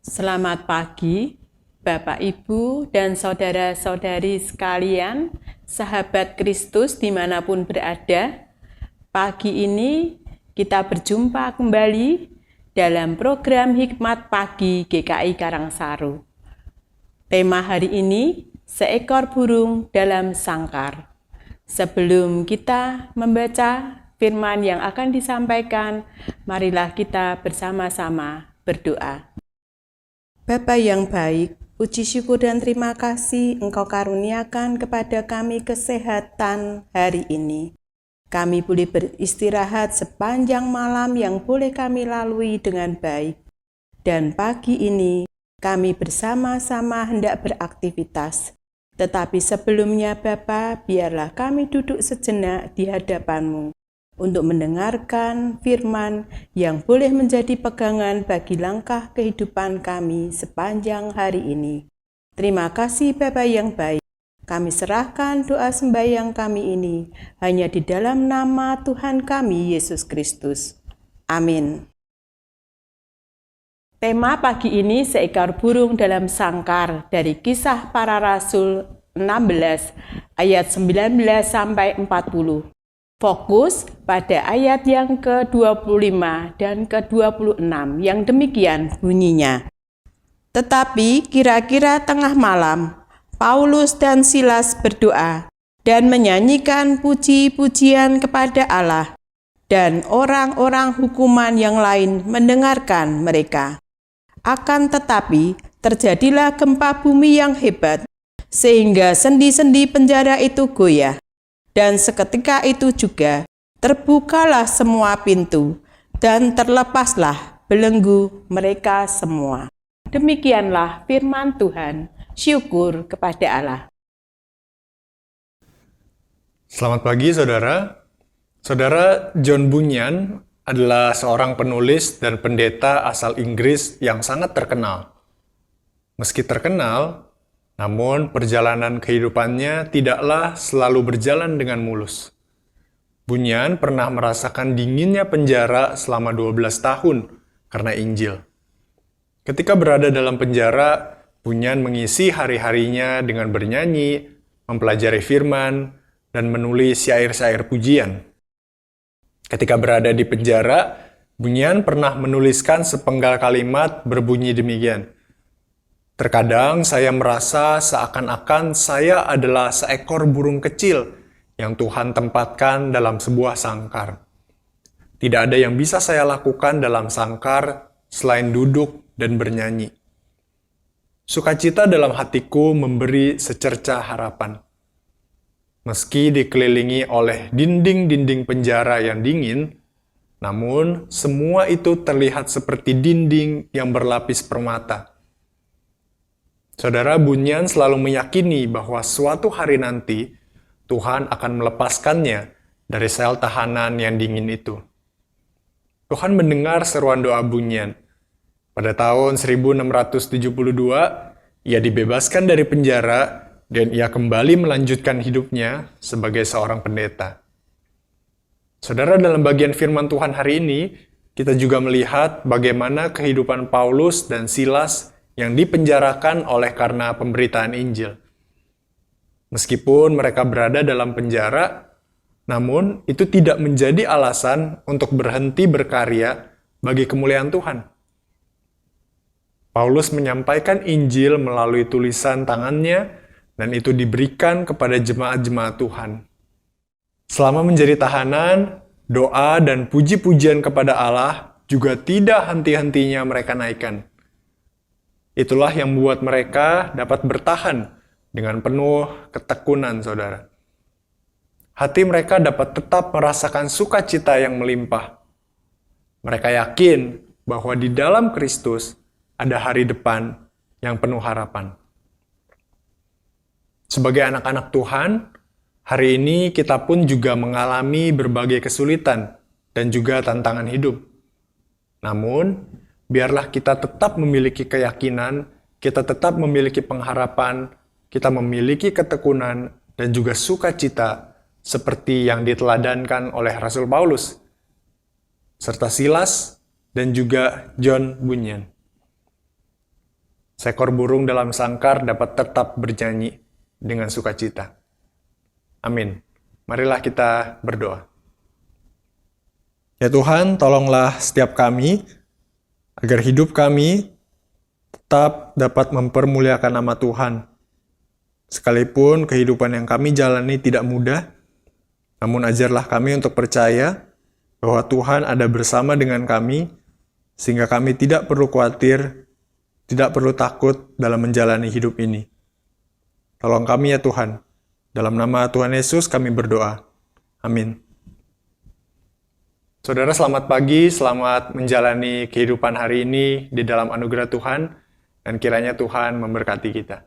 Selamat pagi, Bapak, Ibu, dan saudara-saudari sekalian, sahabat Kristus dimanapun berada. Pagi ini kita berjumpa kembali dalam program Hikmat Pagi GKI Karangsaru. Tema hari ini, seekor burung dalam sangkar. Sebelum kita membaca firman yang akan disampaikan, marilah kita bersama-sama berdoa. Bapa yang baik, puji syukur dan terima kasih Engkau karuniakan kepada kami kesehatan hari ini. Kami boleh beristirahat sepanjang malam yang boleh kami lalui dengan baik. Dan pagi ini kami bersama-sama hendak beraktivitas. Tetapi sebelumnya Bapa, biarlah kami duduk sejenak di hadapan-Mu untuk mendengarkan firman yang boleh menjadi pegangan bagi langkah kehidupan kami sepanjang hari ini. Terima kasih Bapa yang baik. Kami serahkan doa sembahyang kami ini hanya di dalam nama Tuhan kami Yesus Kristus. Amin. Tema pagi ini seekor burung dalam sangkar dari Kisah Para Rasul 16 ayat 19 sampai 40. Fokus pada ayat yang ke-25 dan ke-26 yang demikian bunyinya. Tetapi kira-kira tengah malam, Paulus dan Silas berdoa dan menyanyikan puji-pujian kepada Allah, dan orang-orang hukuman yang lain mendengarkan mereka. Akan tetapi terjadilah gempa bumi yang hebat, sehingga sendi-sendi penjara itu goyah. Dan seketika itu juga terbukalah semua pintu dan terlepaslah belenggu mereka semua. Demikianlah firman Tuhan. Syukur kepada Allah. Selamat pagi saudara. Saudara, John Bunyan adalah seorang penulis dan pendeta asal Inggris yang sangat terkenal. Meski terkenal, namun perjalanan kehidupannya tidaklah selalu berjalan dengan mulus. Bunyan pernah merasakan dinginnya penjara selama 12 tahun karena Injil. Ketika berada dalam penjara, Bunyan mengisi hari-harinya dengan bernyanyi, mempelajari firman, dan menulis syair-syair pujian. Ketika berada di penjara, Bunyan pernah menuliskan sepenggal kalimat berbunyi demikian. Terkadang saya merasa seakan-akan saya adalah seekor burung kecil yang Tuhan tempatkan dalam sebuah sangkar. Tidak ada yang bisa saya lakukan dalam sangkar selain duduk dan bernyanyi. Sukacita dalam hatiku memberi secerca harapan. Meski dikelilingi oleh dinding-dinding penjara yang dingin, namun semua itu terlihat seperti dinding yang berlapis permata. Saudara, Bunyan selalu meyakini bahwa suatu hari nanti Tuhan akan melepaskannya dari sel tahanan yang dingin itu. Tuhan mendengar seruan doa Bunyan. Pada tahun 1672, ia dibebaskan dari penjara dan ia kembali melanjutkan hidupnya sebagai seorang pendeta. Saudara, dalam bagian firman Tuhan hari ini, kita juga melihat bagaimana kehidupan Paulus dan Silas yang dipenjarakan oleh karena pemberitaan Injil. Meskipun mereka berada dalam penjara, namun itu tidak menjadi alasan untuk berhenti berkarya bagi kemuliaan Tuhan. Paulus menyampaikan Injil melalui tulisan tangannya, dan itu diberikan kepada jemaat-jemaat Tuhan. Selama menjadi tahanan, doa dan puji-pujian kepada Allah juga tidak henti-hentinya mereka naikkan. Itulah yang membuat mereka dapat bertahan dengan penuh ketekunan, saudara. Hati mereka dapat tetap merasakan sukacita yang melimpah. Mereka yakin bahwa di dalam Kristus ada hari depan yang penuh harapan. Sebagai anak-anak Tuhan, hari ini kita pun juga mengalami berbagai kesulitan dan juga tantangan hidup. Namun, biarlah kita tetap memiliki keyakinan, kita tetap memiliki pengharapan, kita memiliki ketekunan, dan juga sukacita seperti yang diteladankan oleh Rasul Paulus, serta Silas dan juga John Bunyan. seekor burung dalam sangkar dapat tetap bernyanyi dengan sukacita. Amin. Marilah kita berdoa. Ya Tuhan, tolonglah setiap kami, agar hidup kami tetap dapat mempermuliakan nama Tuhan. Sekalipun kehidupan yang kami jalani tidak mudah, namun ajarlah kami untuk percaya bahwa Tuhan ada bersama dengan kami, sehingga kami tidak perlu khawatir, tidak perlu takut dalam menjalani hidup ini. Tolong kami ya Tuhan. Dalam nama Tuhan Yesus kami berdoa. Amin. Saudara, selamat pagi, selamat menjalani kehidupan hari ini di dalam anugerah Tuhan, dan kiranya Tuhan memberkati kita.